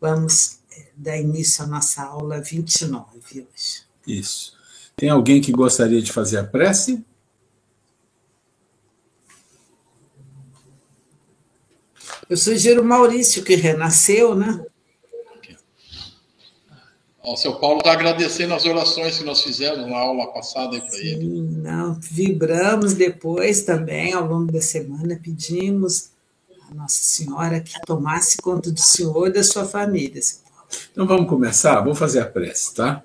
vamos dar início à nossa aula 29 hoje. Isso. Tem alguém que gostaria de fazer a prece? Eu sugiro o Maurício, que renasceu, né? O seu Paulo está agradecendo as orações que nós fizemos na aula passada para ele. Não, vibramos depois também, ao longo da semana, pedimos a Nossa Senhora que tomasse conta do senhor e da sua família. Então vamos começar? Vou fazer a prece, tá?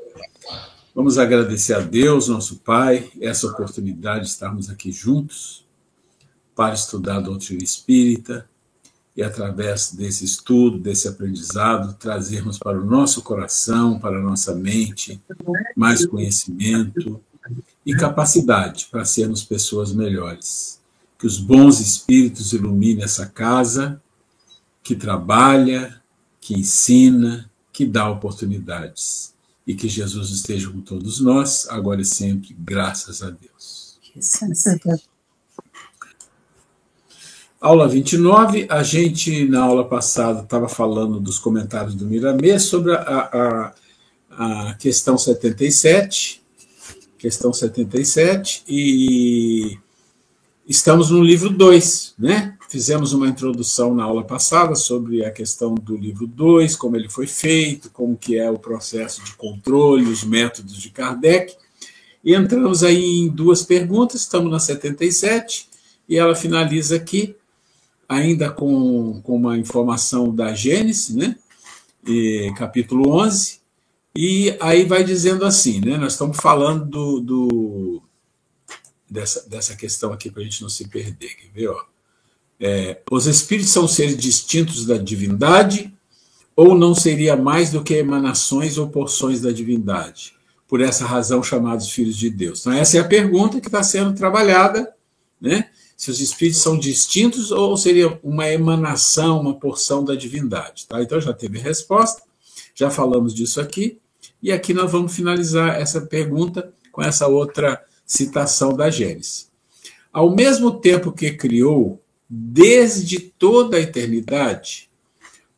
Vamos agradecer a Deus, nosso Pai, essa oportunidade de estarmos aqui juntos para estudar a doutrina espírita e, através desse estudo, desse aprendizado, trazermos para o nosso coração, para a nossa mente, mais conhecimento e capacidade para sermos pessoas melhores. Que os bons espíritos iluminem essa casa, que trabalha, que ensina, que dá oportunidades. E que Jesus esteja com todos nós, agora e sempre, graças a Deus. Aula 29, a gente, na aula passada, estava falando dos comentários do Miramês sobre a questão 77, e estamos no livro 2, né? Fizemos uma introdução na aula passada sobre a questão do livro 2, como ele foi feito, como que é o processo de controle, os métodos de Kardec, e entramos aí em duas perguntas, estamos na 77, e ela finaliza aqui, ainda com uma informação da Gênesis, né? Capítulo 11, e aí vai dizendo assim, né? Nós estamos falando dessa questão aqui para a gente não se perder, quer ver? Ó? Os espíritos são seres distintos da divindade ou não seria mais do que emanações ou porções da divindade? Por essa razão chamados filhos de Deus. Então essa é a pergunta que está sendo trabalhada, né? Se os espíritos são distintos ou seria uma emanação, uma porção da divindade. Tá? Então já teve resposta, já falamos disso aqui, e aqui nós vamos finalizar essa pergunta com essa outra citação da Gênesis. Ao mesmo tempo que criou, desde toda a eternidade,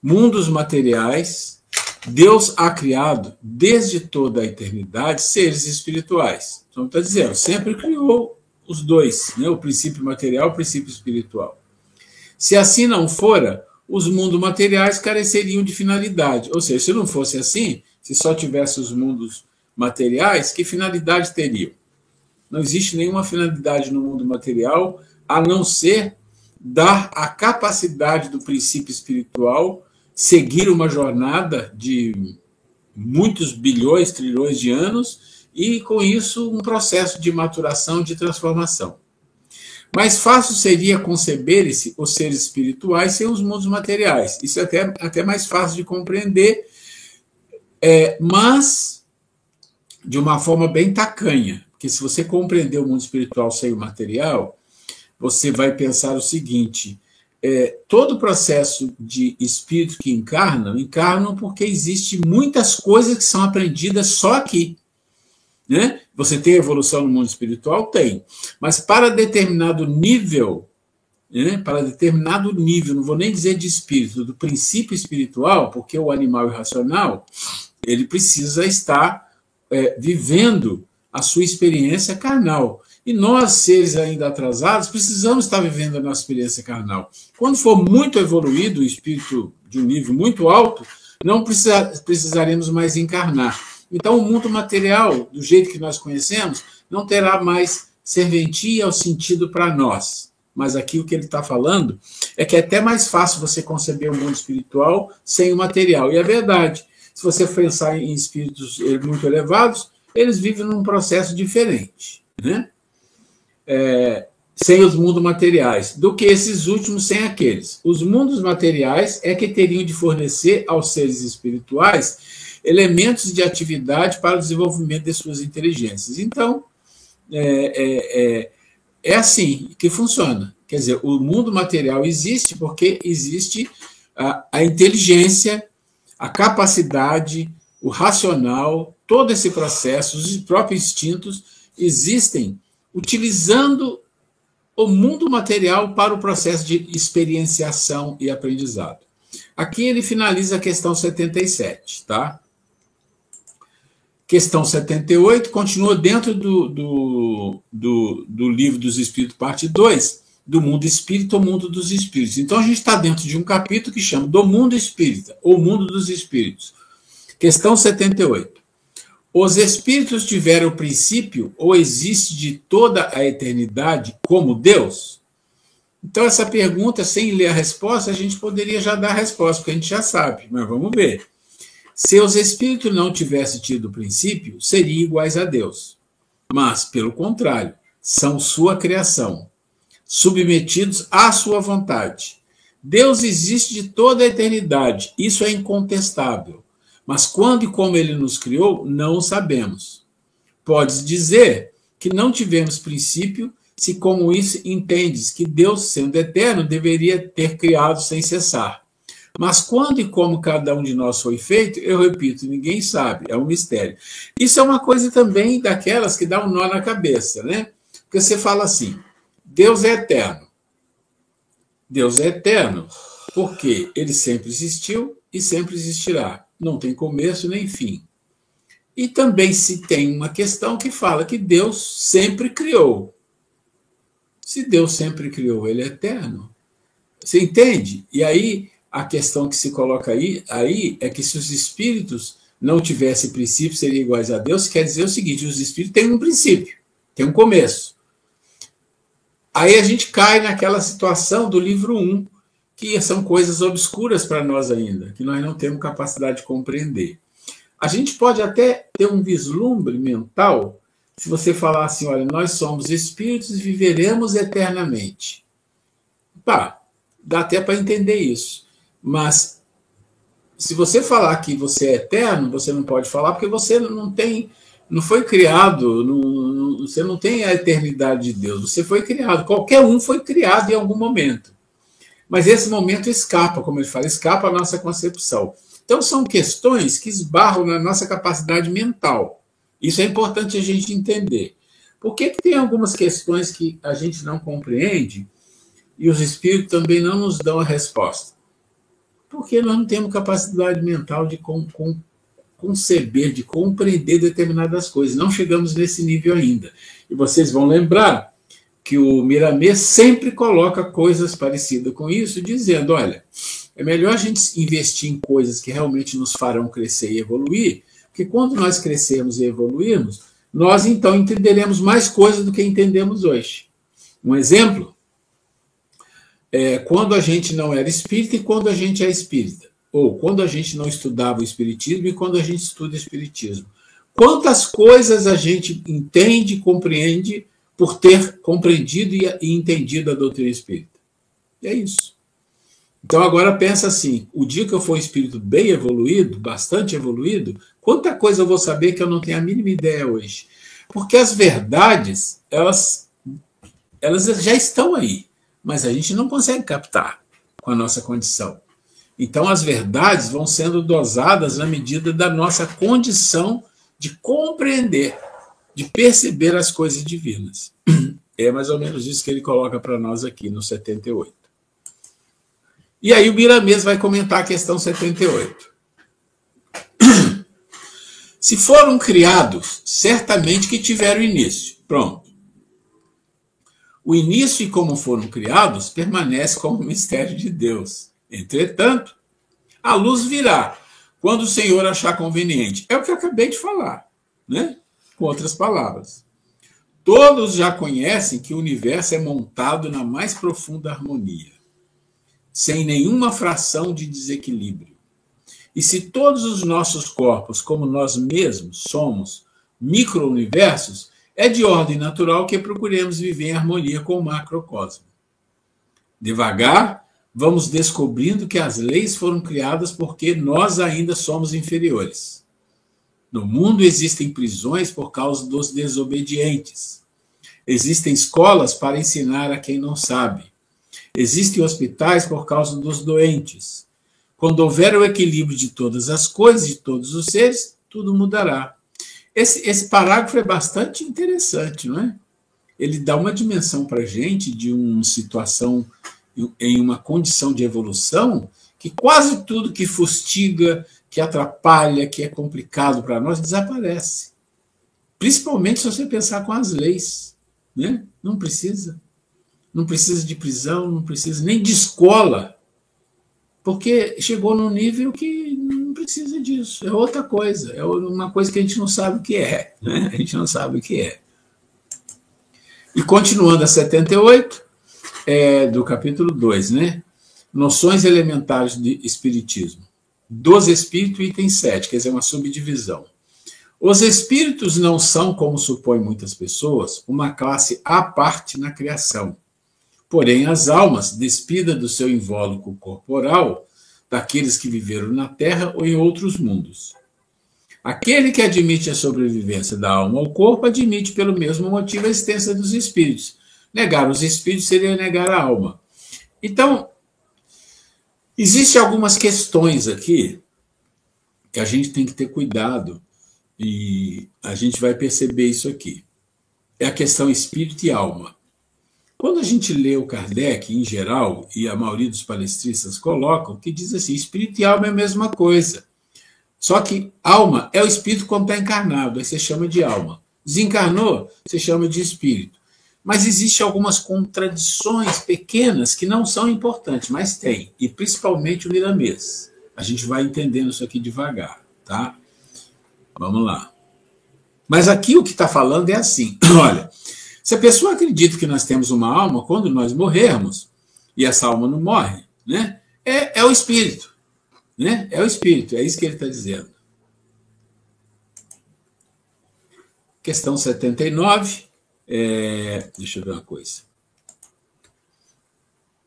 mundos materiais, Deus ha criado, desde toda a eternidade, seres espirituais. Então está dizendo, sempre criou os dois, né? O princípio material e o princípio espiritual. Se assim não fora, os mundos materiais careceriam de finalidade. Ou seja, se não fosse assim, se só tivesse os mundos materiais, que finalidade teriam? Não existe nenhuma finalidade no mundo material, a não ser dar a capacidade do princípio espiritual seguir uma jornada de muitos bilhões, trilhões de anos, e, com isso, um processo de maturação, de transformação. Mais fácil seria conceber-se os seres espirituais sem os mundos materiais. Isso é até mais fácil de compreender, mas de uma forma bem tacanha. Porque se você compreender o mundo espiritual sem o material, você vai pensar o seguinte, todo o processo de espírito que encarnam porque existe muitas coisas que são aprendidas só aqui. Né? Você tem evolução no mundo espiritual? Tem. Mas para determinado nível, né? Não vou nem dizer de espírito, do princípio espiritual, porque o animal irracional, ele precisa estar vivendo a sua experiência carnal. E nós, seres ainda atrasados, precisamos estar vivendo a nossa experiência carnal. Quando for muito evoluído, o espírito de um nível muito alto, não precisaremos mais encarnar. Então, o mundo material, do jeito que nós conhecemos, não terá mais serventia ou sentido para nós. Mas aqui o que ele está falando é que é até mais fácil você conceber o mundo espiritual sem o material. E é verdade. Se você pensar em espíritos muito elevados, eles vivem num processo diferente, né? Sem os mundos materiais, do que esses últimos sem aqueles. Os mundos materiais é que teriam de fornecer aos seres espirituais elementos de atividade para o desenvolvimento de suas inteligências. Então, é assim que funciona. Quer dizer, o mundo material existe porque existe a inteligência, a capacidade, o racional, todo esse processo, os próprios instintos existem utilizando o mundo material para o processo de experienciação e aprendizado. Aqui ele finaliza a questão 77, tá? Questão 78 continua dentro do Livro dos Espíritos, parte 2, do mundo espírita ou mundo dos espíritos. Então, a gente está dentro de um capítulo que chama do mundo espírita, ou mundo dos espíritos. Questão 78. Os espíritos tiveram o princípio ou existe de toda a eternidade como Deus? Então, essa pergunta, sem ler a resposta, a gente poderia já dar a resposta, porque a gente já sabe, mas vamos ver. Se os espíritos não tivessem tido princípio, seriam iguais a Deus. Mas, pelo contrário, são sua criação, submetidos à sua vontade. Deus existe de toda a eternidade, isso é incontestável. Mas quando e como ele nos criou, não o sabemos. Podes dizer que não tivemos princípio, se como isso entendes que Deus, sendo eterno, deveria ter criado sem cessar. Mas quando e como cada um de nós foi feito, eu repito, ninguém sabe, é um mistério. Isso é uma coisa também daquelas que dá um nó na cabeça, né? Porque você fala assim, Deus é eterno. Deus é eterno porque ele sempre existiu e sempre existirá. Não tem começo nem fim. E também se tem uma questão que fala que Deus sempre criou. Se Deus sempre criou, ele é eterno. Você entende? E aí, a questão que se coloca aí é que se os espíritos não tivessem princípio, seriam iguais a Deus, quer dizer o seguinte, os espíritos têm um princípio, têm um começo. Aí a gente cai naquela situação do livro 1, que são coisas obscuras para nós ainda, que nós não temos capacidade de compreender. A gente pode até ter um vislumbre mental, se você falar assim, olha, nós somos espíritos e viveremos eternamente. Pá, dá até para entender isso. Mas, se você falar que você é eterno, você não pode falar, porque você não foi criado, você não tem a eternidade de Deus, você foi criado, qualquer um foi criado em algum momento. Mas esse momento escapa, como ele fala, escapa à nossa concepção. Então, são questões que esbarram na nossa capacidade mental. Isso é importante a gente entender. Por que tem algumas questões que a gente não compreende e os espíritos também não nos dão a resposta? Porque nós não temos capacidade mental de conceber, de compreender determinadas coisas. Não chegamos nesse nível ainda. E vocês vão lembrar que o Miramês sempre coloca coisas parecidas com isso, dizendo, olha, é melhor a gente investir em coisas que realmente nos farão crescer e evoluir, porque quando nós crescermos e evoluirmos, nós então entenderemos mais coisas do que entendemos hoje. Um exemplo é quando a gente não era espírita e quando a gente é espírita, ou quando a gente não estudava o espiritismo e quando a gente estuda o espiritismo. Quantas coisas a gente entende e compreende por ter compreendido e entendido a doutrina espírita. E é isso. Então agora pensa assim, o dia que eu for espírito bem evoluído, bastante evoluído, quanta coisa eu vou saber que eu não tenho a mínima ideia hoje. Porque as verdades, elas já estão aí, mas a gente não consegue captar com a nossa condição. Então as verdades vão sendo dosadas na medida da nossa condição de compreender, de perceber as coisas divinas. É mais ou menos isso que ele coloca para nós aqui no 78. E aí o Miramês vai comentar a questão 78. Se foram criados, certamente que tiveram início. Pronto. O início e como foram criados permanece como mistério de Deus. Entretanto, a luz virá quando o Senhor achar conveniente. É o que eu acabei de falar, né? Com outras palavras. Todos já conhecem que o universo é montado na mais profunda harmonia, sem nenhuma fração de desequilíbrio. E se todos os nossos corpos, como nós mesmos, somos micro-universos, é de ordem natural que procuremos viver em harmonia com o macrocosmo. Devagar, vamos descobrindo que as leis foram criadas porque nós ainda somos inferiores. No mundo existem prisões por causa dos desobedientes. Existem escolas para ensinar a quem não sabe. Existem hospitais por causa dos doentes. Quando houver o equilíbrio de todas as coisas, de todos os seres, tudo mudará. Esse parágrafo é bastante interessante, não é? Ele dá uma dimensão para a gente de uma situação em uma condição de evolução que quase tudo que fustiga, que atrapalha, que é complicado para nós, desaparece. Principalmente se você pensar com as leis, né? Não precisa. Não precisa de prisão, não precisa nem de escola, porque chegou num nível que não precisa disso. É outra coisa, é uma coisa que a gente não sabe o que é, né? A gente não sabe o que é. E continuando a 78, do capítulo 2, né? Noções elementares de espiritismo. Dos espíritos, item 7, quer dizer, uma subdivisão. Os espíritos não são, como supõem muitas pessoas, uma classe à parte na criação. Porém, as almas, despidas do seu invólucro corporal, daqueles que viveram na Terra ou em outros mundos. Aquele que admite a sobrevivência da alma ao corpo, admite pelo mesmo motivo a existência dos espíritos. Negar os espíritos seria negar a alma. Então, existem algumas questões aqui que a gente tem que ter cuidado e a gente vai perceber isso aqui. É a questão espírito e alma. Quando a gente lê o Kardec, em geral, e a maioria dos palestristas colocam, que diz assim, espírito e alma é a mesma coisa. Só que alma é o espírito quando está encarnado, aí você chama de alma. Desencarnou, você chama de espírito. Mas existem algumas contradições pequenas que não são importantes, mas tem, e principalmente o Miramês. A gente vai entendendo isso aqui devagar, tá? Vamos lá. Mas aqui o que está falando é assim, olha, se a pessoa acredita que nós temos uma alma, quando nós morrermos, e essa alma não morre, né? É o espírito, né? É o espírito, é isso que ele está dizendo. Questão 79, deixa eu ver uma coisa.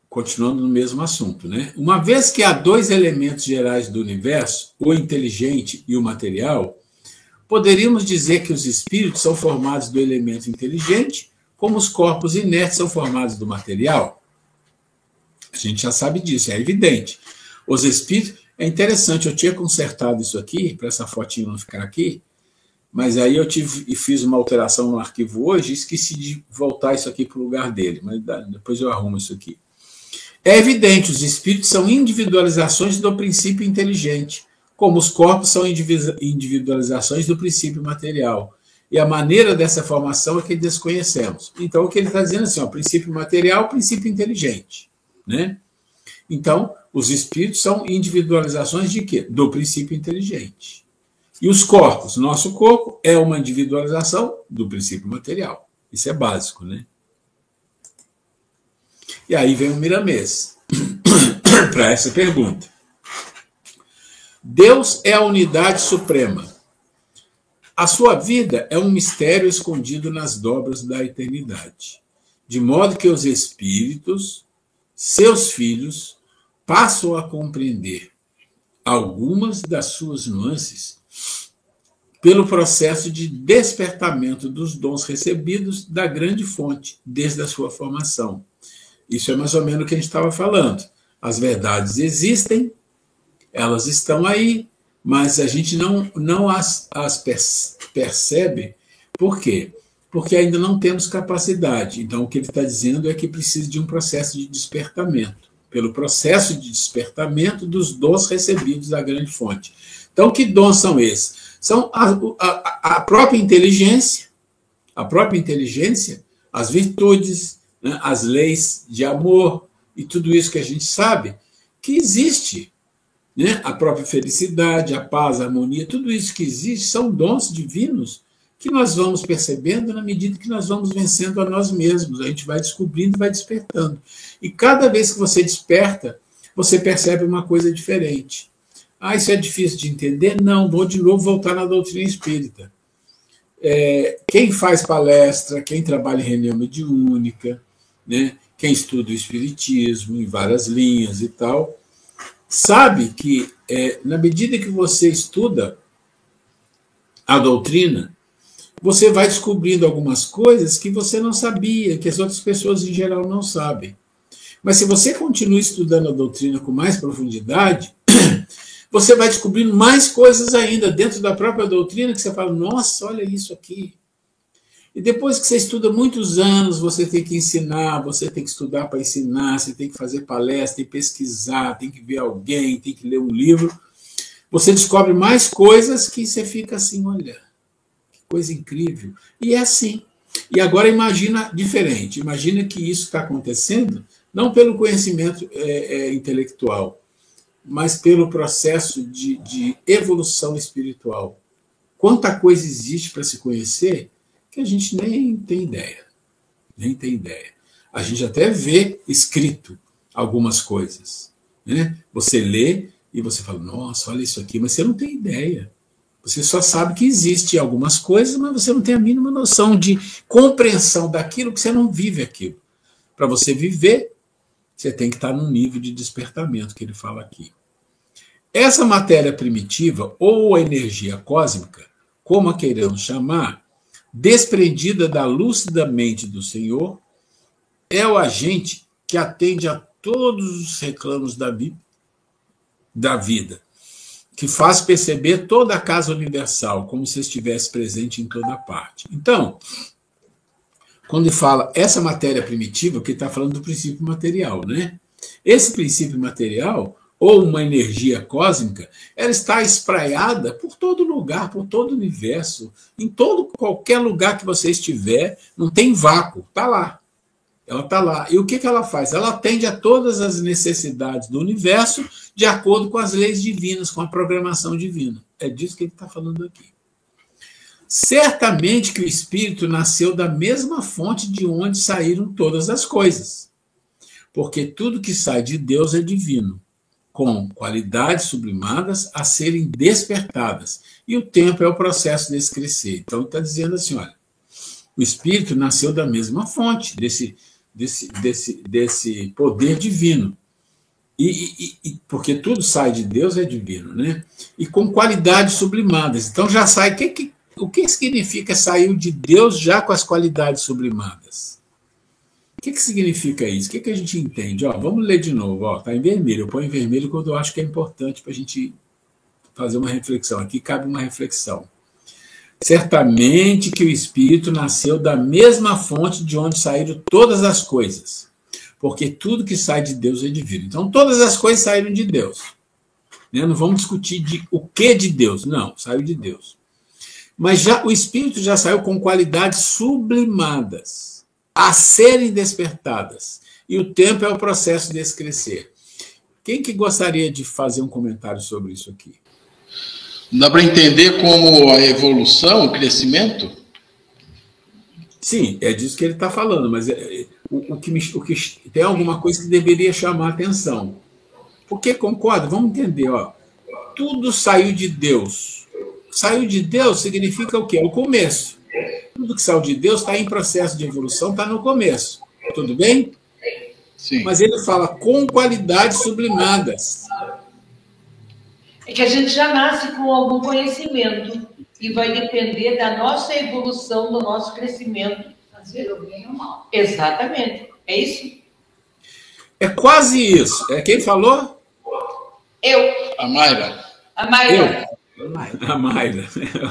Continuando no mesmo assunto, né? Uma vez que há dois elementos gerais do universo, o inteligente e o material, poderíamos dizer que os espíritos são formados do elemento inteligente, como os corpos inertes são formados do material? A gente já sabe disso, é evidente. Os espíritos... É interessante, eu tinha consertado isso aqui, para essa fotinha não ficar aqui, mas aí eu fiz uma alteração no arquivo hoje e esqueci de voltar isso aqui para o lugar dele, mas depois eu arrumo isso aqui. É evidente, os espíritos são individualizações do princípio inteligente, como os corpos são individualizações do princípio material. E a maneira dessa formação é que desconhecemos. Então, o que ele está dizendo é assim, ó, princípio material, princípio inteligente, né? Então, os espíritos são individualizações de quê? Do princípio inteligente. E os corpos, nosso corpo é uma individualização do princípio material. Isso é básico, né? E aí vem o Miramês para essa pergunta. Deus é a unidade suprema. A sua vida é um mistério escondido nas dobras da eternidade, de modo que os espíritos, seus filhos, passam a compreender algumas das suas nuances pelo processo de despertamento dos dons recebidos da grande fonte, desde a sua formação. Isso é mais ou menos o que a gente estava falando. As verdades existem, elas estão aí, mas a gente não as percebe. Por quê? Porque ainda não temos capacidade. Então, o que ele está dizendo é que precisa de um processo de despertamento, pelo processo de despertamento dos dons recebidos da grande fonte. Então, que dons são esses? São a própria inteligência, as virtudes, né, as leis de amor e tudo isso que a gente sabe que existe. Né? A própria felicidade, a paz, a harmonia, tudo isso que existe são dons divinos que nós vamos percebendo na medida que nós vamos vencendo a nós mesmos. A gente vai descobrindo e vai despertando. E cada vez que você desperta, você percebe uma coisa diferente. Ah, isso é difícil de entender? Não, vou de novo voltar na doutrina espírita. Quem faz palestra, quem trabalha em reunião mediúnica, né? Quem estuda o espiritismo em várias linhas e tal, sabe que, na medida que você estuda a doutrina, você vai descobrindo algumas coisas que você não sabia, que as outras pessoas em geral não sabem. Mas se você continua estudando a doutrina com mais profundidade, você vai descobrindo mais coisas ainda dentro da própria doutrina que você fala, nossa, olha isso aqui. E depois que você estuda muitos anos, você tem que ensinar, você tem que estudar para ensinar, você tem que fazer palestra, tem que pesquisar, tem que ver alguém, tem que ler um livro. Você descobre mais coisas que você fica assim, olha, que coisa incrível. E é assim. E agora imagina diferente. Imagina que isso está acontecendo não pelo conhecimento intelectual, mas pelo processo de evolução espiritual. Quanta coisa existe para se conhecer que a gente nem tem ideia. Nem tem ideia. A gente até vê escrito algumas coisas, né? Você lê e você fala, nossa, olha isso aqui, mas você não tem ideia. Você só sabe que existe algumas coisas, mas você não tem a mínima noção de compreensão daquilo, que você não vive aquilo. Para você viver, você tem que estar num nível de despertamento, que ele fala aqui. Essa matéria primitiva, ou a energia cósmica, como a queiramos chamar, desprendida da lúcida mente do Senhor, é o agente que atende a todos os reclamos da vida, que faz perceber toda a casa universal, como se estivesse presente em toda parte. Então, quando ele fala essa matéria primitiva, que está falando do princípio material, né? Esse princípio material, ou uma energia cósmica, ela está espraiada por todo lugar, por todo o universo, em qualquer lugar que você estiver, não tem vácuo, está lá. Ela está lá. E o que ela faz? Ela atende a todas as necessidades do universo de acordo com as leis divinas, com a programação divina. É disso que ele está falando aqui. Certamente que o Espírito nasceu da mesma fonte de onde saíram todas as coisas, porque tudo que sai de Deus é divino, com qualidades sublimadas a serem despertadas. E o tempo é o processo desse crescer. Então, está dizendo assim, olha, o Espírito nasceu da mesma fonte, desse poder divino. Porque tudo sai de Deus é divino, né? E com qualidades sublimadas. Então, já sai... O que significa saiu de Deus já com as qualidades sublimadas? O que significa isso? O que a gente entende? Vamos ler de novo. Está em vermelho. Eu ponho em vermelho quando eu acho que é importante para a gente fazer uma reflexão. Aqui cabe uma reflexão. Certamente que o Espírito nasceu da mesma fonte de onde saíram todas as coisas, porque tudo que sai de Deus é divino. Então, todas as coisas saíram de Deus. Não vamos discutir o que de Deus. Não, saiu de Deus. Mas o Espírito já saiu com qualidades sublimadas, a serem despertadas. E o tempo é o processo desse crescer. Quem que gostaria de fazer um comentário sobre isso aqui? Dá para entender como a evolução, o crescimento? Sim, é disso que ele está falando, mas tem alguma coisa que deveria chamar a atenção. Porque, concorda? Vamos entender. Tudo saiu de Deus. Saiu de Deus significa o quê? O começo. Tudo que saiu de Deus está em processo de evolução, está no começo. Tudo bem? Sim. Mas ele fala com qualidades sublimadas. É que a gente já nasce com algum conhecimento e vai depender da nossa evolução, do nosso crescimento. Fazer o bem ou o mal. Exatamente. É isso? É quase isso. É quem falou? Eu. A Mayra. A Mayra. A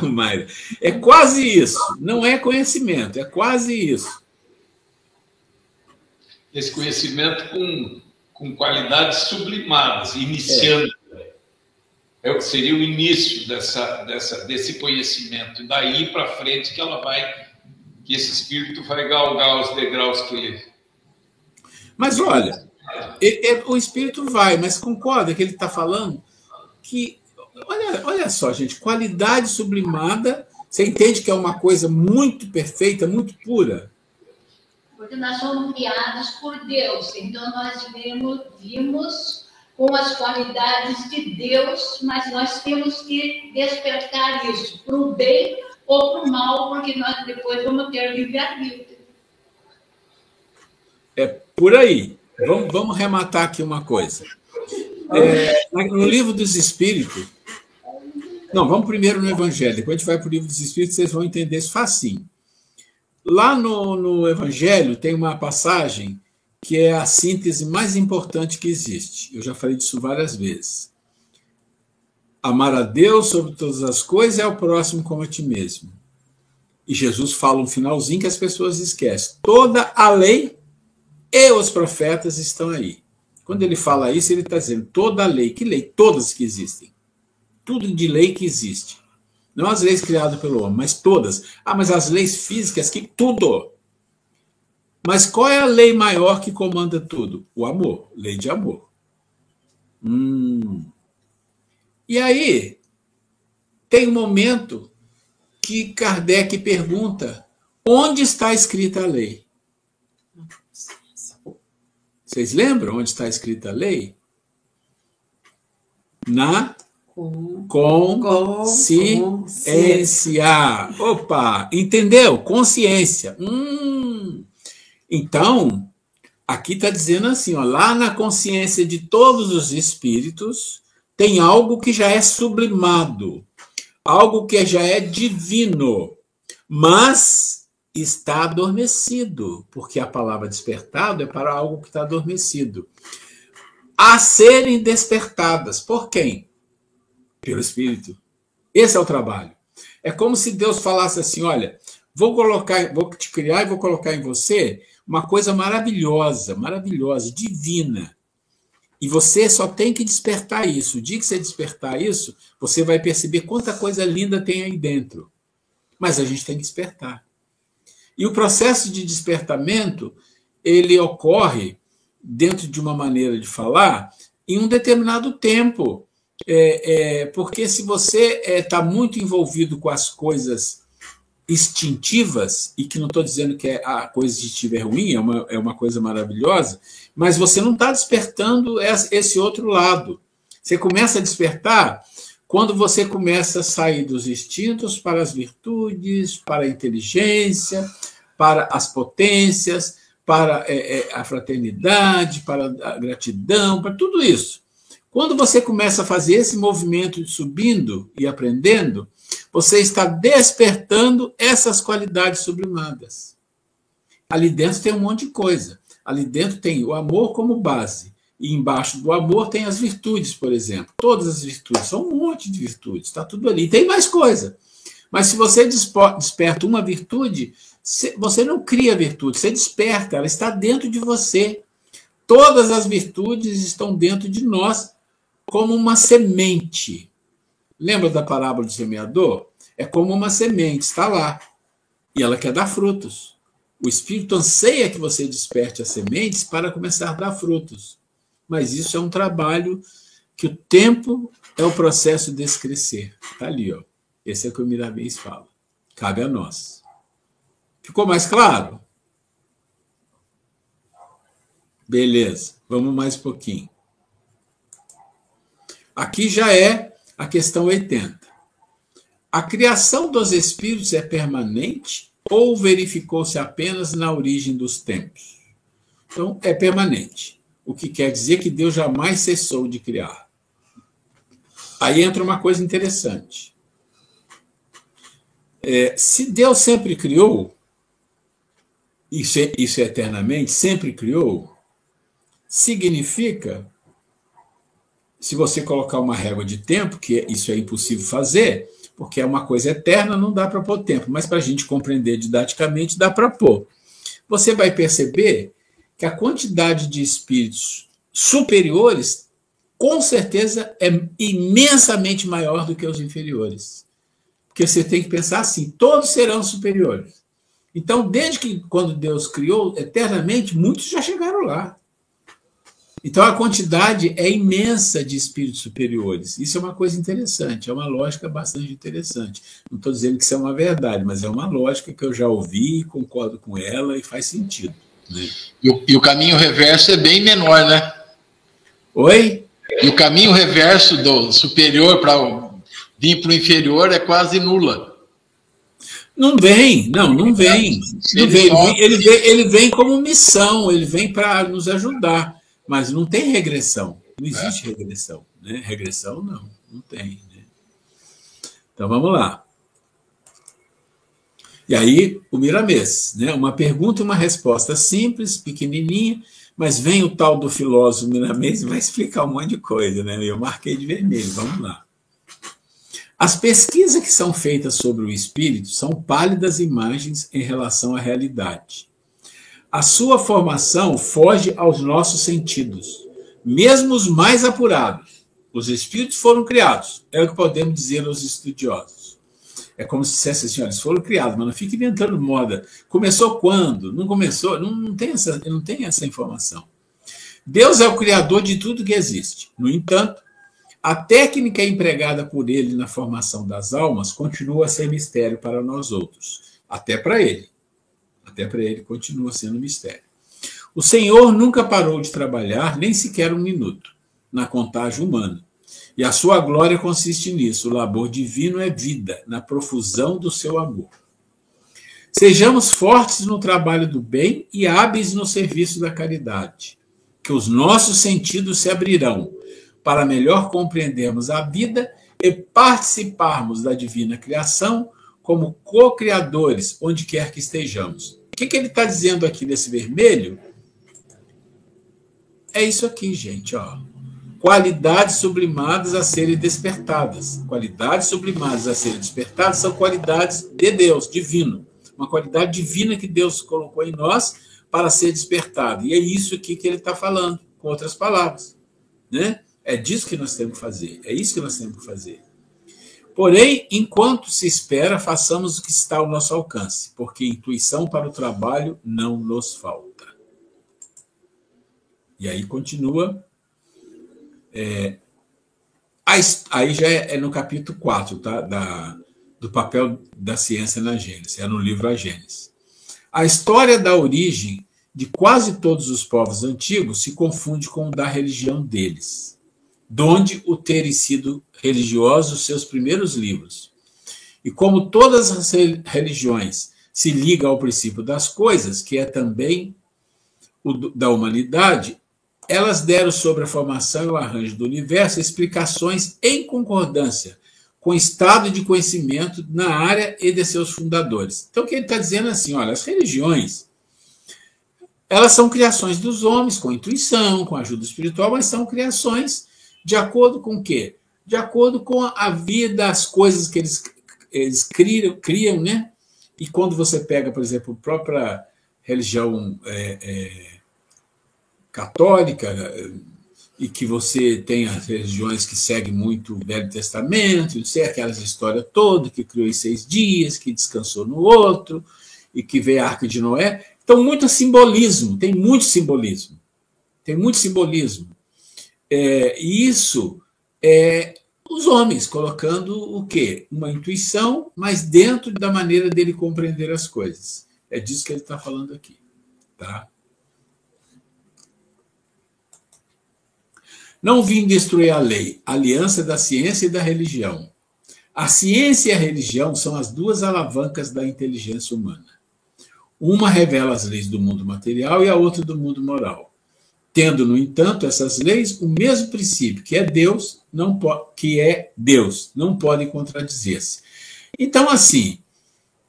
Mayra. É quase isso. Não é conhecimento, é quase isso. Esse conhecimento com qualidades sublimadas, iniciando. Seria o início desse conhecimento. E daí para frente que esse espírito vai galgar os degraus que ele... Mas olha, o espírito vai, mas concorda que ele está falando que... Olha só, gente, qualidade sublimada, você entende que é uma coisa muito perfeita, muito pura? Porque nós somos criados por Deus, então nós vimos com as qualidades de Deus, mas nós temos que despertar isso para o bem ou para o mal, porque nós depois vamos ter livre-arbítrio. É por aí. Vamos rematar aqui uma coisa. No Livro dos Espíritos... Não, vamos primeiro no Evangelho, depois a gente vai para o Livro dos Espíritos, vocês vão entender isso facinho. Lá no Evangelho tem uma passagem que é a síntese mais importante que existe. Eu já falei disso várias vezes. Amar a Deus sobre todas as coisas e ao próximo como a ti mesmo. E Jesus fala um finalzinho que as pessoas esquecem. Toda a lei e os profetas estão aí. Quando ele fala isso, ele está dizendo toda a lei. Que lei? Todas que existem. Tudo de lei que existe. Não as leis criadas pelo homem, mas todas. Ah, mas as leis físicas, que tudo. Mas qual é a lei maior que comanda tudo? O amor. Lei de amor. E aí, tem um momento que Kardec pergunta: onde está escrita a lei? Vocês lembram onde está escrita a lei? Na consciência. Opa, entendeu? Consciência. Então, aqui está dizendo assim, ó, lá na consciência de todos os espíritos tem algo que já é sublimado, algo que já é divino, mas está adormecido, porque a palavra despertado é para algo que está adormecido. A serem despertadas. Por quem? Pelo Espírito. Esse é o trabalho. É como se Deus falasse assim, olha, vou te criar e vou colocar em você uma coisa maravilhosa, maravilhosa, divina. E você só tem que despertar isso. O dia que você despertar isso, você vai perceber quanta coisa linda tem aí dentro. Mas a gente tem que despertar. E o processo de despertamento, ele ocorre, dentro de uma maneira de falar, em um determinado tempo. Porque se você está muito envolvido com as coisas instintivas, e que não estou dizendo que a coisa instintiva é ruim, é uma coisa maravilhosa, mas você não está despertando esse outro lado. Você começa a despertar quando você começa a sair dos instintos para as virtudes, para a inteligência, para as potências, para a fraternidade, para a gratidão, para tudo isso. Quando você começa a fazer esse movimento de subindo e aprendendo, você está despertando essas qualidades sublimadas. Ali dentro tem um monte de coisa. Ali dentro tem o amor como base. E embaixo do amor tem as virtudes, por exemplo. Todas as virtudes. São um monte de virtudes. Está tudo ali. Tem mais coisa. Mas se você desperta uma virtude, você não cria virtude. Você desperta. Ela está dentro de você. Todas as virtudes estão dentro de nós como uma semente. Lembra da parábola do semeador? É como uma semente, está lá. E ela quer dar frutos. O Espírito anseia que você desperte as sementes para começar a dar frutos. Mas isso é um trabalho que o tempo é o processo desse crescer. Está ali, ó. Esse é o que o Miramês fala. Cabe a nós. Ficou mais claro? Beleza. Vamos mais um pouquinho. Aqui já é a questão 80. A criação dos espíritos é permanente ou verificou-se apenas na origem dos tempos? Então, é permanente. O que quer dizer que Deus jamais cessou de criar. Aí entra uma coisa interessante. Se Deus sempre criou, isso é eternamente, sempre criou, significa, se você colocar uma régua de tempo, que isso é impossível fazer, porque é uma coisa eterna, não dá para pôr tempo, mas para a gente compreender didaticamente, dá para pôr. Você vai perceber que a quantidade de espíritos superiores, com certeza, é imensamente maior do que os inferiores. Porque você tem que pensar assim, todos serão superiores. Então, desde que quando Deus criou, eternamente, muitos já chegaram lá. Então, a quantidade é imensa de espíritos superiores. Isso é uma coisa interessante, é uma lógica bastante interessante. Não estou dizendo que isso é uma verdade, mas é uma lógica que eu já ouvi, concordo com ela e faz sentido. Né? E o caminho reverso é bem menor, né? Oi? E o caminho reverso do superior para vir para o inferior é quase nula. Não vem, não vem. Não vem. Ele vem como missão, ele vem para nos ajudar. Mas não tem regressão. Não existe regressão. Né? Regressão, não tem. Né? Então, vamos lá. E aí, o Miramês. Né? Uma pergunta e uma resposta simples, pequenininha, mas vem o tal do filósofo Miramês e vai explicar um monte de coisa. Né? Eu marquei de vermelho. Vamos lá. As pesquisas que são feitas sobre o espírito são pálidas imagens em relação à realidade. A sua formação foge aos nossos sentidos, mesmo os mais apurados. Os espíritos foram criados, é o que podemos dizer aos estudiosos. É como se dissesse assim, olha, eles foram criados, mas não fique inventando moda. Começou quando? Não começou? Não tem essa informação. Deus é o criador de tudo que existe. No entanto, a técnica empregada por ele na formação das almas continua a ser mistério para nós outros. Até para ele. Até para ele continua sendo mistério. O Senhor nunca parou de trabalhar, nem sequer um minuto, na contagem humana. E a sua glória consiste nisso. O labor divino é vida, na profusão do seu amor. Sejamos fortes no trabalho do bem e hábeis no serviço da caridade, que os nossos sentidos se abrirão para melhor compreendermos a vida e participarmos da divina criação como co-criadores, onde quer que estejamos. O que ele está dizendo aqui nesse vermelho? É isso aqui, gente, ó. Qualidades sublimadas a serem despertadas. Qualidades sublimadas a serem despertadas são qualidades de Deus, divino. Uma qualidade divina que Deus colocou em nós para ser despertada. E é isso aqui que ele está falando, com outras palavras. Né? É disso que nós temos que fazer. É isso que nós temos que fazer. Porém, enquanto se espera, façamos o que está ao nosso alcance, porque intuição para o trabalho não nos falta. E aí continua. Aí já é no capítulo 4, tá? Do papel da ciência na Gênesis, é no livro A Gênesis. A história da origem de quase todos os povos antigos se confunde com o da religião deles, donde o terem sido religiosos os seus primeiros livros. E como todas as religiões se ligam ao princípio das coisas, que é também o da humanidade, elas deram sobre a formação e o arranjo do universo explicações em concordância com o estado de conhecimento na área e de seus fundadores. Então, o que ele está dizendo é assim, olha, as religiões, elas são criações dos homens, com intuição, com ajuda espiritual, mas são criações de acordo com o quê? De acordo com a vida, as coisas que eles criam, né? E quando você pega, por exemplo, a própria religião católica, e que você tem as religiões que seguem muito o Velho Testamento, não sei, aquelas histórias todas, que criou em 6 dias, que descansou no outro, e que veio a Arca de Noé. Então, muito simbolismo, tem muito simbolismo. Tem muito simbolismo. E isso é os homens colocando o quê? Uma intuição, mas dentro da maneira dele compreender as coisas. É disso que ele está falando aqui. Tá? Não vim destruir a lei, a aliança da ciência e da religião. A ciência e a religião são as duas alavancas da inteligência humana. Uma revela as leis do mundo material e a outra do mundo moral. Tendo, no entanto, essas leis o mesmo princípio, que é Deus, não podem contradizer-se. Então, assim,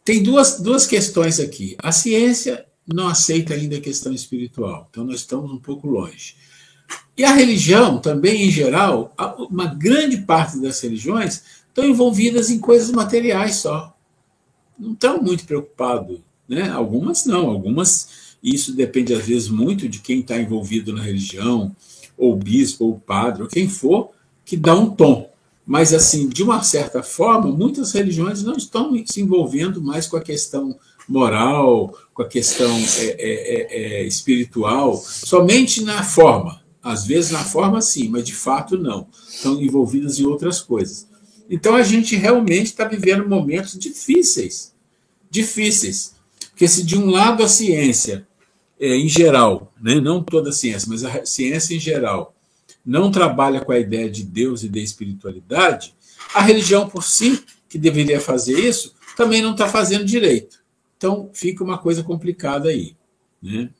tem duas questões aqui. A ciência não aceita ainda a questão espiritual, então nós estamos um pouco longe. E a religião, também, em geral, uma grande parte das religiões estão envolvidas em coisas materiais só. Não estão muito preocupados, né? Algumas não, algumas, isso depende às vezes muito de quem está envolvido na religião, ou bispo, ou padre, ou quem for, que dá um tom. Mas, assim, de uma certa forma, muitas religiões não estão se envolvendo mais com a questão moral, com a questão espiritual, somente na forma. Às vezes na forma sim, mas de fato não. Estão envolvidas em outras coisas. Então a gente realmente está vivendo momentos difíceis. Difíceis. Porque se de um lado a ciência, em geral, né, não toda a ciência, mas a ciência em geral, não trabalha com a ideia de Deus e de espiritualidade, a religião por si, que deveria fazer isso, também não está fazendo direito. Então fica uma coisa complicada aí. Né?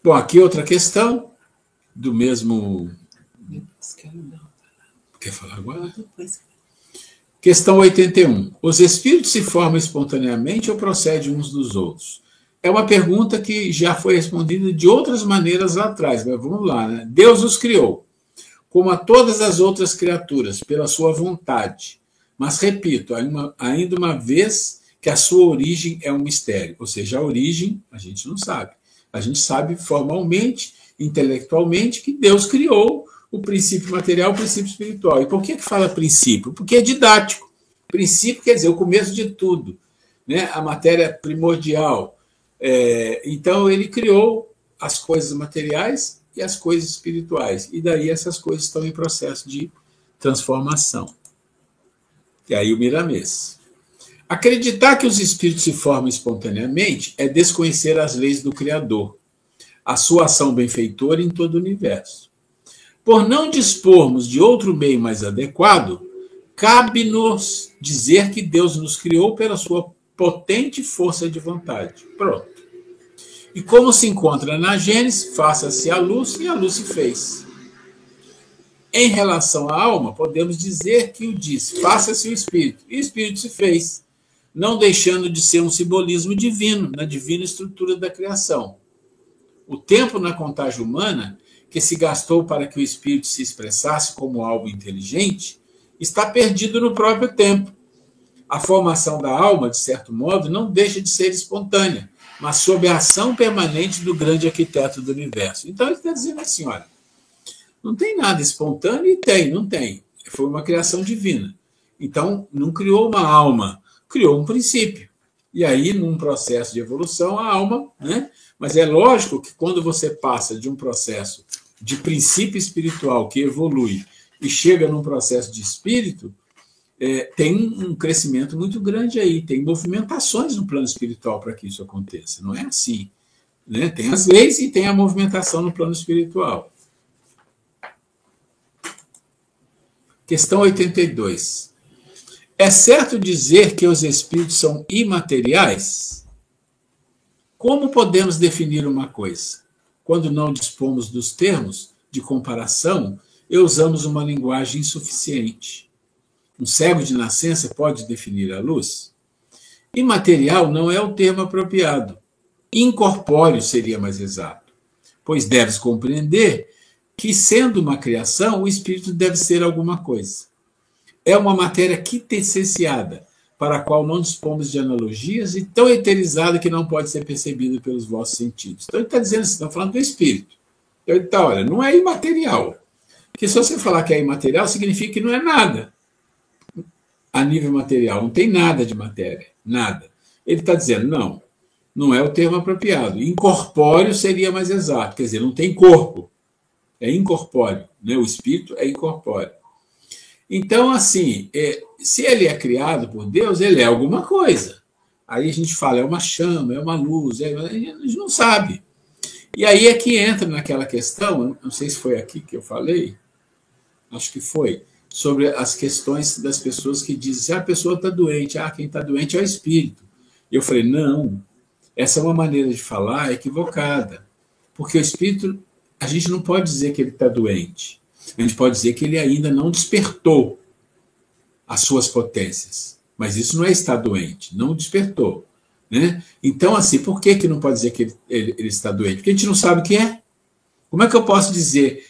Bom, aqui outra questão, do mesmo... Quer falar agora? Questão 81. Os espíritos se formam espontaneamente ou procedem uns dos outros? É uma pergunta que já foi respondida de outras maneiras lá atrás, mas vamos lá, né? Deus os criou. como a todas as outras criaturas, pela sua vontade. Mas, repito, ainda uma vez que a sua origem é um mistério. Ou seja, a origem a gente não sabe. A gente sabe formalmente, intelectualmente, que Deus criou o princípio material, o princípio espiritual. E por que fala princípio? Porque é didático. Princípio quer dizer o começo de tudo, né? A matéria primordial. Então, ele criou as coisas materiais e as coisas espirituais. E daí essas coisas estão em processo de transformação. E aí o Miramês. Acreditar que os espíritos se formam espontaneamente é desconhecer as leis do Criador, a sua ação benfeitora em todo o universo. Por não dispormos de outro meio mais adequado, cabe-nos dizer que Deus nos criou pela sua potente força de vontade. Pronto. E como se encontra na Gênesis, faça-se a luz e a luz se fez. Em relação à alma, podemos dizer que o diz, faça-se o espírito, e o espírito se fez, não deixando de ser um simbolismo divino, na divina estrutura da criação. O tempo na contagem humana, que se gastou para que o espírito se expressasse como algo inteligente, está perdido no próprio tempo. A formação da alma, de certo modo, não deixa de ser espontânea, mas sob a ação permanente do grande arquiteto do universo. Então ele está dizendo assim, olha, não tem nada espontâneo e não tem. Foi uma criação divina. Então, não criou uma alma, criou um princípio. E aí, num processo de evolução, a alma, né? Mas é lógico que quando você passa de um processo de princípio espiritual que evolui e chega num processo de espírito, tem um crescimento muito grande aí, tem movimentações no plano espiritual para que isso aconteça. Não é assim, né? Tem as leis e tem a movimentação no plano espiritual. Questão 82. É certo dizer que os espíritos são imateriais? Como podemos definir uma coisa? Quando não dispomos dos termos de comparação e usamos uma linguagem insuficiente. Um cego de nascença pode definir a luz? Imaterial não é o termo apropriado. Incorpóreo seria mais exato, pois deves compreender que, sendo uma criação, o espírito deve ser alguma coisa. É uma matéria quintessenciada, para a qual não dispomos de analogias e tão eterizada que não pode ser percebida pelos vossos sentidos. Então ele está dizendo assim, está falando do espírito. Então ele está, olha, não é imaterial. Porque se você falar que é imaterial, significa que não é nada a nível material, não tem nada de matéria, nada. Ele está dizendo, não é o termo apropriado. Incorpóreo seria mais exato, quer dizer, não tem corpo, é incorpóreo, né? O espírito é incorpóreo. Então, assim, se ele é criado por Deus, ele é alguma coisa. Aí a gente fala, é uma chama, é uma luz, a gente não sabe. E aí é que entra naquela questão, não sei se foi aqui que eu falei, acho que foi, sobre as questões das pessoas que dizem, se a pessoa está doente, quem está doente é o espírito. E eu falei, não, essa é uma maneira de falar equivocada, porque o espírito, a gente não pode dizer que ele está doente. A gente pode dizer que ele ainda não despertou as suas potências. Mas isso não é estar doente, não despertou. Né? Então, assim, por que não pode dizer que ele está doente? Porque a gente não sabe o que é. Como é que eu posso dizer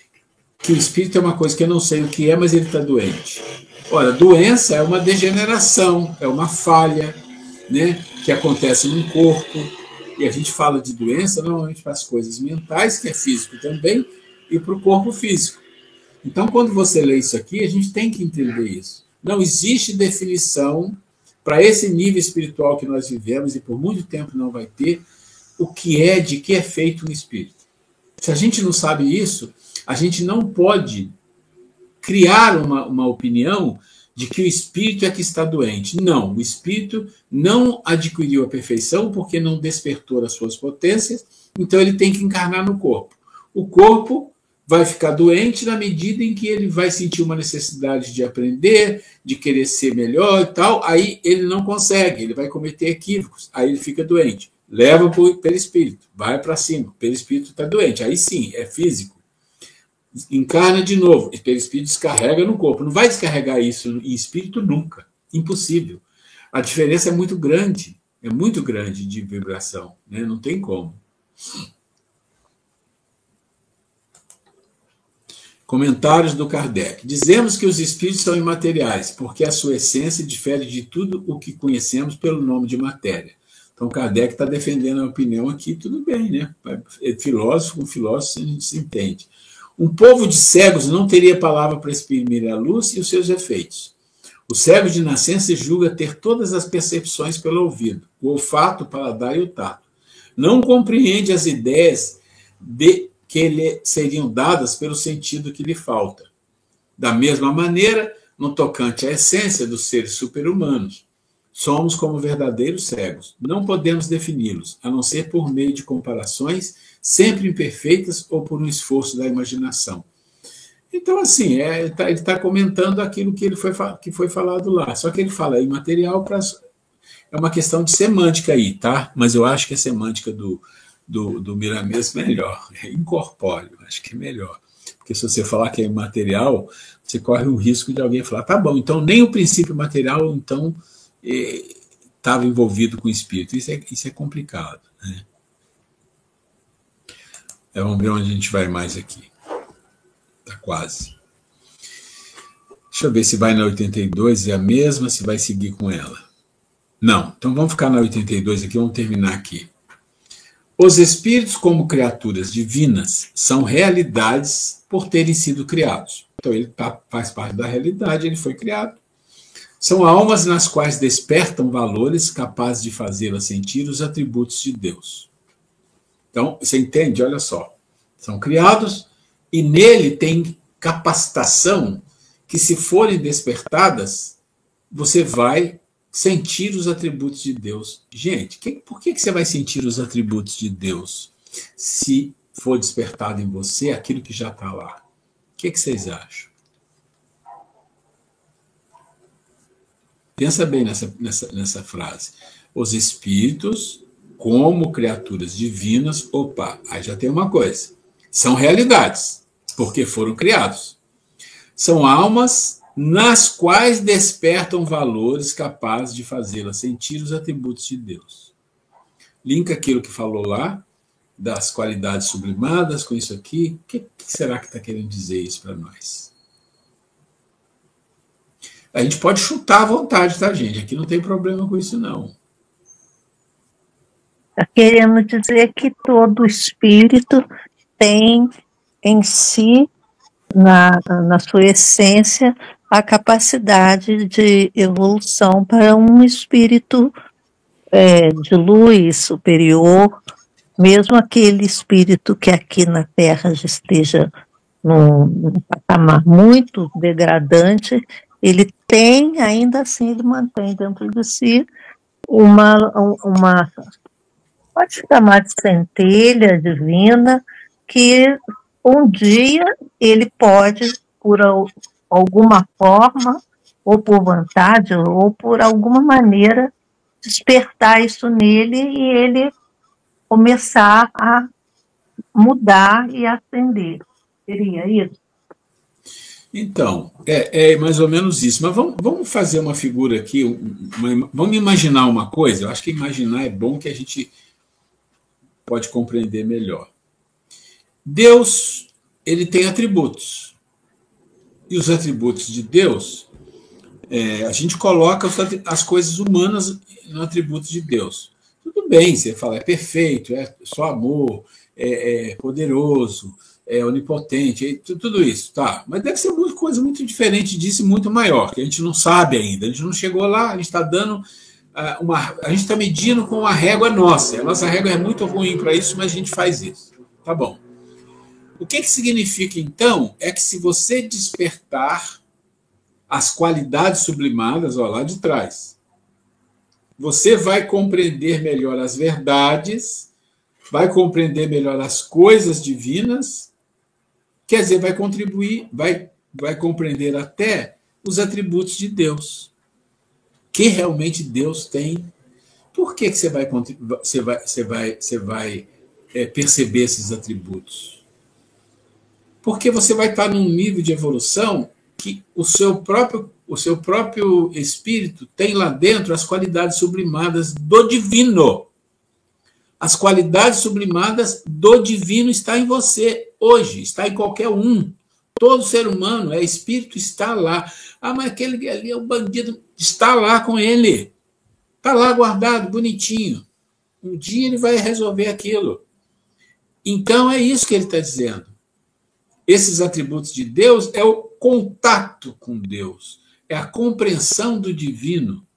que o espírito é uma coisa que eu não sei o que é, mas ele está doente? Ora, doença é uma degeneração, é uma falha, né, que acontece no corpo. E a gente fala de doença normalmente para as coisas mentais, que é físico também, e para o corpo físico. Então, quando você lê isso aqui, a gente tem que entender isso. Não existe definição para esse nível espiritual que nós vivemos, e por muito tempo não vai ter, de que é feito um espírito. Se a gente não sabe isso, a gente não pode criar uma opinião de que o espírito é que está doente. Não, o espírito não adquiriu a perfeição porque não despertou as suas potências, então ele tem que encarnar no corpo. O corpo vai ficar doente na medida em que ele vai sentir uma necessidade de aprender, de querer ser melhor e tal, aí ele não consegue, ele vai cometer equívocos, aí ele fica doente. Leva pelo espírito, vai para cima, pelo espírito está doente, aí sim, é físico. Encarna de novo, pelo espírito descarrega no corpo. Não vai descarregar isso em espírito nunca, impossível. A diferença é muito grande de vibração, né? Não tem como. Comentários do Kardec. Dizemos que os espíritos são imateriais, porque a sua essência difere de tudo o que conhecemos pelo nome de matéria. Então, Kardec está defendendo a opinião aqui, tudo bem, né? Filósofo com filósofo, a gente se entende. Um povo de cegos não teria palavra para exprimir a luz e os seus efeitos. O cego de nascença julga ter todas as percepções pelo ouvido, o olfato, o paladar e o tato. Não compreende as ideias que lhe seriam dadas pelo sentido que lhe falta. Da mesma maneira, no tocante à essência dos seres super-humanos, somos como verdadeiros cegos. Não podemos defini-los, a não ser por meio de comparações sempre imperfeitas ou por um esforço da imaginação. Então, assim, ele está comentando aquilo que foi falado lá. Só que ele fala imaterial é uma questão de semântica aí, tá? Mas eu acho que a semântica do Miramês é melhor, é incorpóreo, acho que é melhor. Porque se você falar que é imaterial, você corre o risco de alguém falar, tá bom, então nem o princípio material, então, estava envolvido com o espírito. Isso é complicado, né? Vamos ver onde a gente vai mais aqui. Está quase. Deixa eu ver se vai na 82, é a mesma, se vai seguir com ela. Não, então vamos ficar na 82 aqui, vamos terminar aqui. Os espíritos, como criaturas divinas, são realidades por terem sido criados. Então ele faz parte da realidade, ele foi criado. São almas nas quais despertam valores capazes de fazê-las sentir os atributos de Deus. Então, você entende? Olha só. São criados e nele tem capacitação que, se forem despertadas, você vai sentir os atributos de Deus. Gente, por que você vai sentir os atributos de Deus se for despertado em você aquilo que já está lá? O que vocês acham? Pensa bem nessa frase. Os espíritos, como criaturas divinas, aí já tem uma coisa. São realidades, porque foram criados. São almas nas quais despertam valores capazes de fazê-las sentir os atributos de Deus. Linka aquilo que falou lá, das qualidades sublimadas com isso aqui. O que será que está querendo dizer isso para nós? A gente pode chutar à vontade, tá, gente? Aqui não tem problema com isso, não. Está querendo dizer que todo espírito tem em si, na sua essência, a capacidade de evolução para um espírito de luz superior, mesmo aquele espírito que aqui na Terra já esteja num patamar muito degradante, ele tem, ainda assim, ele mantém dentro de si uma pode chamar de centelha divina, que um dia ele pode, por alguma forma, ou por vontade, ou por alguma maneira, despertar isso nele e ele começar a mudar e ascender. Seria isso? Então, é mais ou menos isso. Mas vamos fazer uma figura aqui, vamos imaginar uma coisa. Eu acho que imaginar é bom, que a gente pode compreender melhor. Deus, ele tem atributos. E os atributos de Deus, a gente coloca as coisas humanas no atributo de Deus. Tudo bem, você fala, é perfeito, é só amor, é poderoso, é onipotente, tudo isso, tá? Mas deve ser uma coisa muito diferente disso e muito maior, que a gente não sabe ainda, a gente não chegou lá, a gente está dando a gente está medindo com uma régua nossa. A nossa régua é muito ruim para isso, mas a gente faz isso. Tá bom. O que significa, então, é que se você despertar as qualidades sublimadas, ó, lá de trás, você vai compreender melhor as verdades, vai compreender melhor as coisas divinas, quer dizer, vai contribuir, vai compreender até os atributos de Deus, que realmente Deus tem. Por que você vai perceber esses atributos? Porque você vai estar num nível de evolução que o seu próprio espírito tem lá dentro as qualidades sublimadas do divino. As qualidades sublimadas do divino está em você hoje, está em qualquer um. Todo ser humano é espírito, está lá. Ah, mas aquele ali é o bandido. Está lá com ele. Está lá guardado, bonitinho. Um dia ele vai resolver aquilo. Então, é isso que ele está dizendo. Esses atributos de Deus é o contato com Deus. É a compreensão do divino.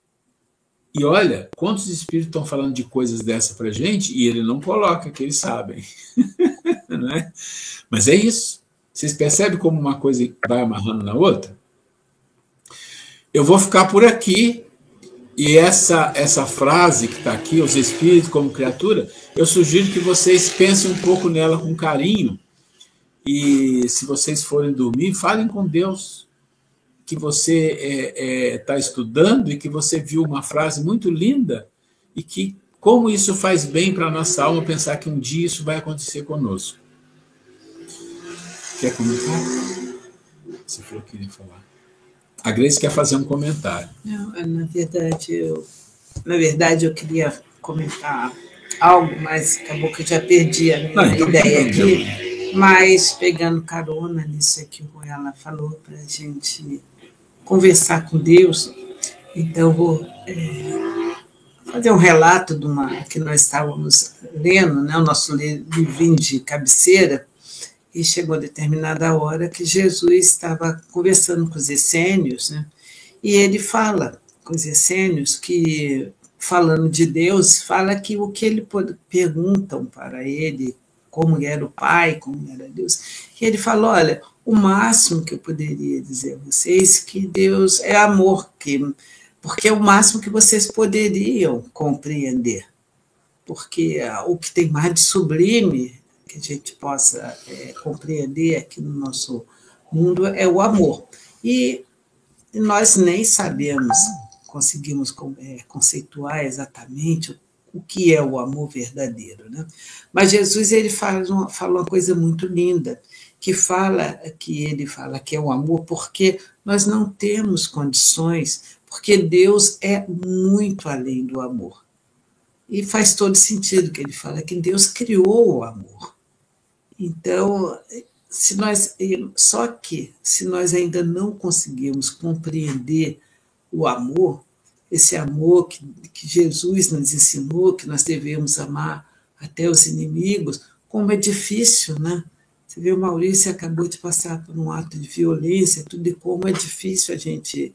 E olha, quantos espíritos estão falando de coisas dessa para a gente e ele não coloca que eles sabem. Não é? Mas é isso. Vocês percebem como uma coisa vai amarrando na outra? Eu vou ficar por aqui. E essa frase que está aqui, os espíritos como criatura, eu sugiro que vocês pensem um pouco nela com carinho. E se vocês forem dormir, falem com Deus. Que você está estudando e que você viu uma frase muito linda e que como isso faz bem para a nossa alma pensar que um dia isso vai acontecer conosco. Quer comentar? Você falou que queria falar. A Grace quer fazer um comentário. Não, na verdade, eu queria comentar algo, mas acabou que eu já perdi a minha ideia aqui. Mas, pegando carona nisso que ela falou para a gente conversar com Deus, então vou fazer um relato de uma que nós estávamos lendo, né, o nosso livrinho de cabeceira, e chegou a determinada hora que Jesus estava conversando com os essênios, né, e ele fala com os essênios que, falando de Deus, fala que o que ele perguntam para ele, como era o Pai, como era Deus, e ele falou, olha, o máximo que eu poderia dizer a vocês que Deus é amor, porque é o máximo que vocês poderiam compreender, porque o que tem mais de sublime que a gente possa compreender aqui no nosso mundo é o amor. E nós nem sabemos, conseguimos conceituar exatamente o que é o amor verdadeiro, né? Mas Jesus ele fala uma coisa muito linda, que ele fala que é o amor porque nós não temos condições, porque Deus é muito além do amor. E faz todo sentido que ele fala que Deus criou o amor. Então, se nós ainda não conseguimos compreender o amor, esse amor que Jesus nos ensinou, que nós devemos amar até os inimigos, como é difícil, né? Você vê, o Maurício acabou de passar por um ato de violência, tudo, e como é difícil a gente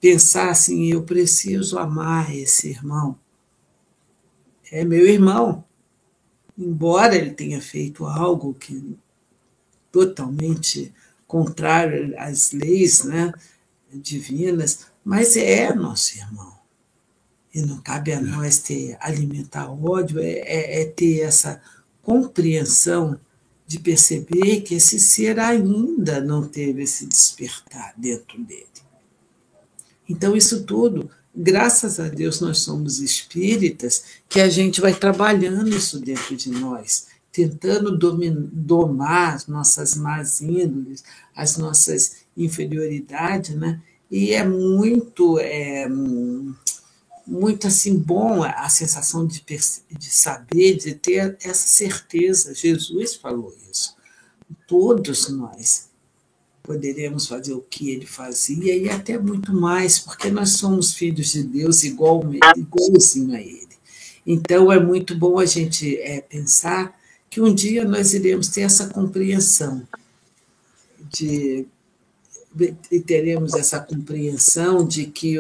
pensar assim, eu preciso amar esse irmão. É meu irmão. Embora ele tenha feito algo que totalmente contrário às leis, né, divinas, mas é nosso irmão. E não cabe a nós alimentar ódio, ter essa compreensão de perceber que esse ser ainda não teve esse despertar dentro dele. Então, isso tudo, graças a Deus, nós somos espíritas, que a gente vai trabalhando isso dentro de nós, tentando domar as nossas más índoles, as nossas inferioridades, né? E é muito assim, bom a sensação de saber, de ter essa certeza. Jesus falou isso. Todos nós poderemos fazer o que ele fazia e até muito mais, porque nós somos filhos de Deus igualzinho a ele. Então, é muito bom a gente pensar que um dia nós iremos ter essa compreensão e teremos essa compreensão de que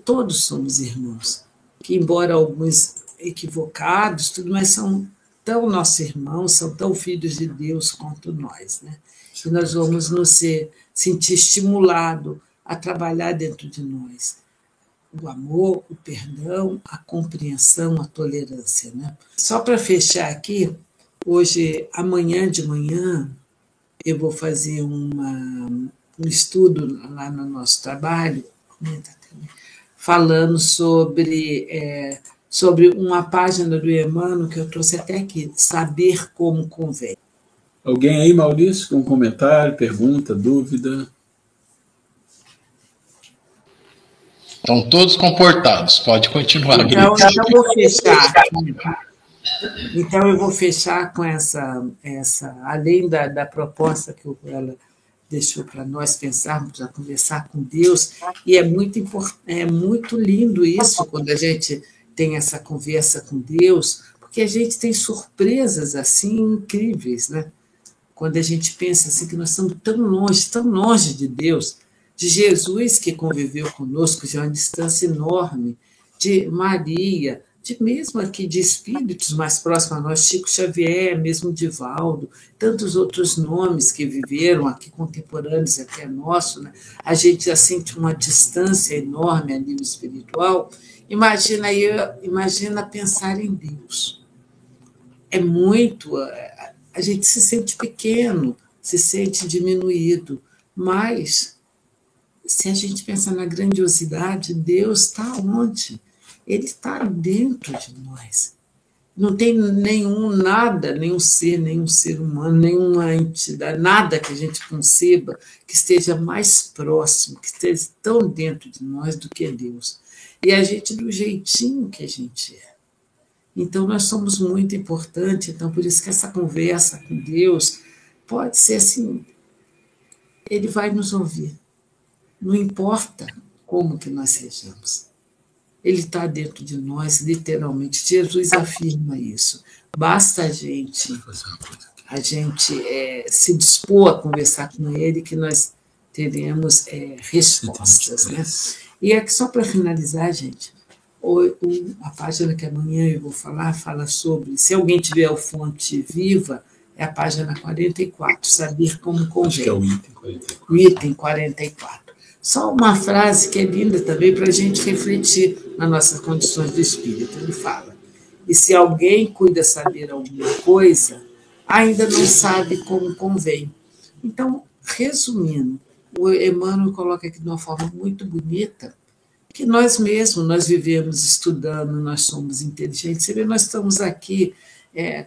todos somos irmãos, que embora alguns equivocados, tudo, mas são tão nossos irmãos, são tão filhos de Deus quanto nós, né? E nós vamos nos sentir estimulados a trabalhar dentro de nós o amor, o perdão, a compreensão, a tolerância, né? Só para fechar aqui, amanhã de manhã, eu vou fazer um estudo lá no nosso trabalho, falando sobre uma página do Emmanuel que eu trouxe até aqui, Saber Como Convém. Alguém aí, Maurício, com um comentário, pergunta, dúvida? Estão todos comportados, pode continuar. Então, eu vou fechar. Então, eu vou fechar com essa além da proposta que ela deixou para nós pensarmos, para conversar com Deus, e é muito lindo isso, quando a gente tem essa conversa com Deus, porque a gente tem surpresas assim incríveis, né? Quando a gente pensa assim que nós estamos tão longe de Deus, de Jesus que conviveu conosco de uma distância enorme, de Maria, de mesmo aqui de espíritos mais próximos a nós, Chico Xavier, mesmo Divaldo, tantos outros nomes que viveram aqui contemporâneos até nosso, né? A gente já sente uma distância enorme a nível espiritual. Imagina pensar em Deus. É muito... A gente se sente pequeno, se sente diminuído, mas se a gente pensa na grandiosidade, Deus está onde? Ele está dentro de nós. Não tem nenhum ser humano, nenhuma entidade, nada que a gente conceba que esteja mais próximo, que esteja tão dentro de nós do que Deus. E a gente, do jeitinho que a gente é. Então, nós somos muito importantes, então, por isso que essa conversa com Deus pode ser assim, ele vai nos ouvir. Não importa como que nós sejamos. Ele está dentro de nós, literalmente. Jesus afirma isso. Basta a gente se dispor a conversar com ele, que nós teremos respostas. Né? E aqui, só para finalizar, gente, a página que amanhã eu vou falar, fala sobre, se alguém tiver o Fonte Viva, é a página 44, saber como convém. Acho que é o item 44. O item 44. Só uma frase que é linda também para a gente refletir nas nossas condições de espírito. Ele fala, e se alguém cuida saber alguma coisa, ainda não sabe como convém. Então, resumindo, o Emmanuel coloca aqui de uma forma muito bonita, que nós mesmos, nós vivemos estudando, nós somos inteligentes. Você vê, nós estamos aqui,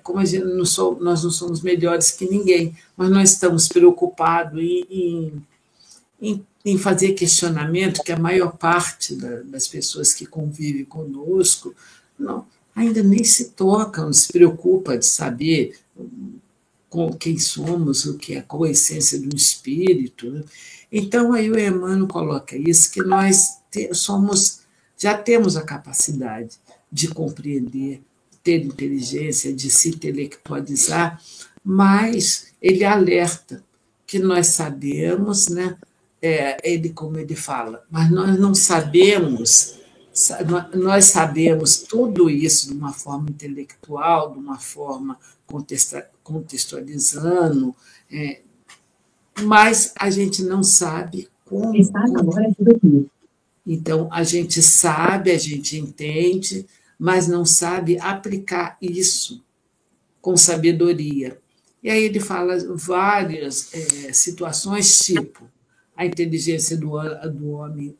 como a gente nós não somos melhores que ninguém, mas nós estamos preocupados em fazer questionamento, que a maior parte das pessoas que convivem conosco ainda nem se toca, não se preocupa de saber quem somos, qual a essência do espírito. Né? Então, aí o Emmanuel coloca isso, que nós já temos a capacidade de compreender, ter inteligência, de se intelectualizar, mas ele alerta que nós sabemos, né? Como ele fala, mas nós não sabemos, nós sabemos tudo isso de uma forma intelectual, de uma forma contextualizando, mas a gente não sabe como. Então, a gente sabe, a gente entende, mas não sabe aplicar isso com sabedoria. E aí ele fala várias situações, tipo a inteligência do homem,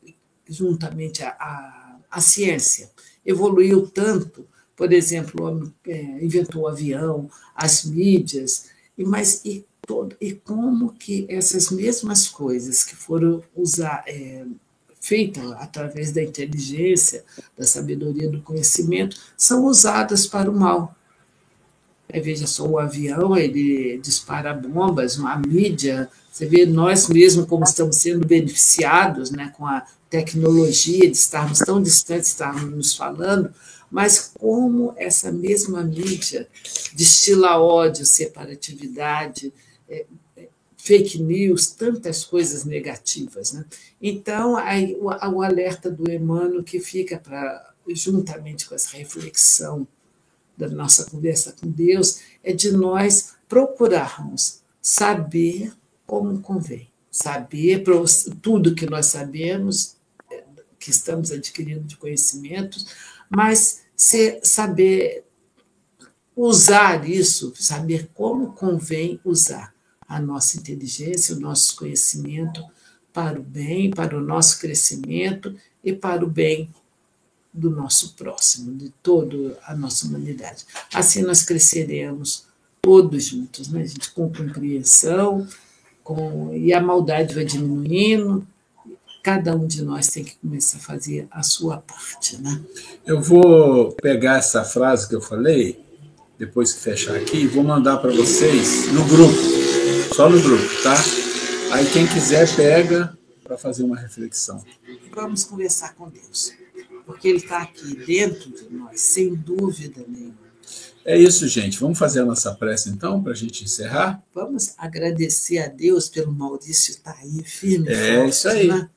juntamente à ciência, evoluiu tanto, por exemplo, o homem inventou o avião, as mídias, e como que essas mesmas coisas que foram feitas através da inteligência, da sabedoria, do conhecimento, são usadas para o mal. Veja só, o avião, ele dispara bombas, a mídia, você vê nós mesmos como estamos sendo beneficiados, né, com a tecnologia, de estarmos tão distantes, estarmos nos falando, mas como essa mesma mídia destila ódio, separatividade, fake news, tantas coisas negativas. Né? Então, aí, o alerta do Emmanuel que fica juntamente com essa reflexão da nossa conversa com Deus, é de nós procurarmos saber como convém, saber tudo que nós sabemos, que estamos adquirindo de conhecimentos, mas saber usar isso, saber como convém usar a nossa inteligência, o nosso conhecimento para o bem, para o nosso crescimento e para o bem do nosso próximo, de toda a nossa humanidade. Assim nós cresceremos todos juntos, né, gente? Com compreensão, e a maldade vai diminuindo, cada um de nós tem que começar a fazer a sua parte. Né? Eu vou pegar essa frase que eu falei depois que fechar aqui, vou mandar para vocês no grupo, só no grupo, tá? Aí quem quiser pega para fazer uma reflexão. Vamos conversar com Deus, porque Ele está aqui dentro de nós, sem dúvida nenhuma. É isso, gente. Vamos fazer a nossa prece, então, para a gente encerrar? Vamos agradecer a Deus pelo Maurício estar aí, firme e É forte, isso aí. né?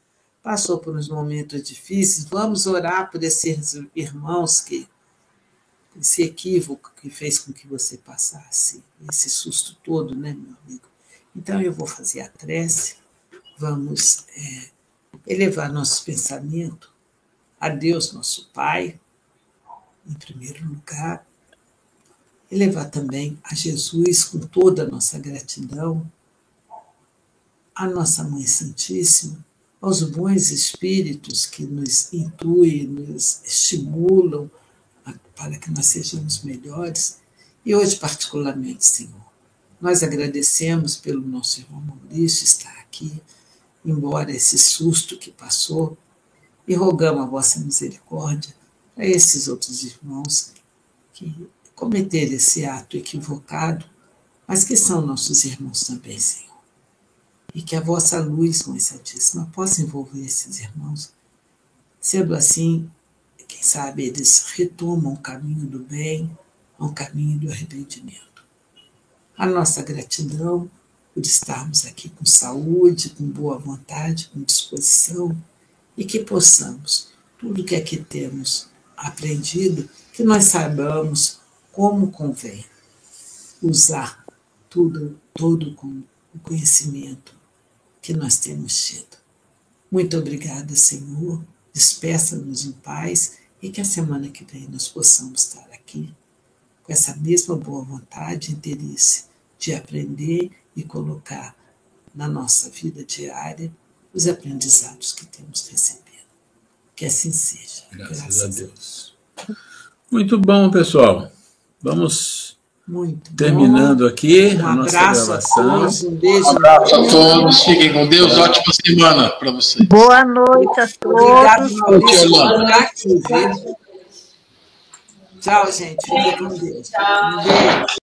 Passou por uns momentos difíceis. Vamos orar por esses irmãos que esse equívoco que fez com que você passasse, esse susto todo, né, meu amigo? Então, eu vou fazer a prece, vamos elevar nosso pensamento a Deus, nosso Pai, em primeiro lugar, elevar também a Jesus com toda a nossa gratidão, a nossa Mãe Santíssima, aos bons espíritos que nos intuem, nos estimulam para que nós sejamos melhores. E hoje, particularmente, Senhor, nós agradecemos pelo nosso irmão Maurício estar aqui, embora esse susto que passou, e rogamos a vossa misericórdia para esses outros irmãos que cometeram esse ato equivocado, mas que são nossos irmãos também, Senhor. E que a vossa luz, Mãe Santíssima, possa envolver esses irmãos. Sendo assim, quem sabe eles retomam o caminho do bem, o caminho do arrependimento. A nossa gratidão por estarmos aqui com saúde, com boa vontade, com disposição, e que possamos, tudo que aqui temos aprendido, que nós saibamos como convém usar todo com o conhecimento que nós temos tido. Muito obrigada, Senhor. Despeça-nos em paz e que a semana que vem nós possamos estar aqui com essa mesma boa vontade e interesse de aprender e colocar na nossa vida diária os aprendizados que temos recebido. Que assim seja. Graças a Deus. Muito bom, pessoal. Vamos terminando aqui a nossa gravação. Um beijo. Um abraço a todos. Fiquem com Deus. Ótima semana para vocês. Boa noite a todos. Obrigado, Maurício, por ficar aqui, viu? Tchau, gente. Fiquem com Deus. Um beijo.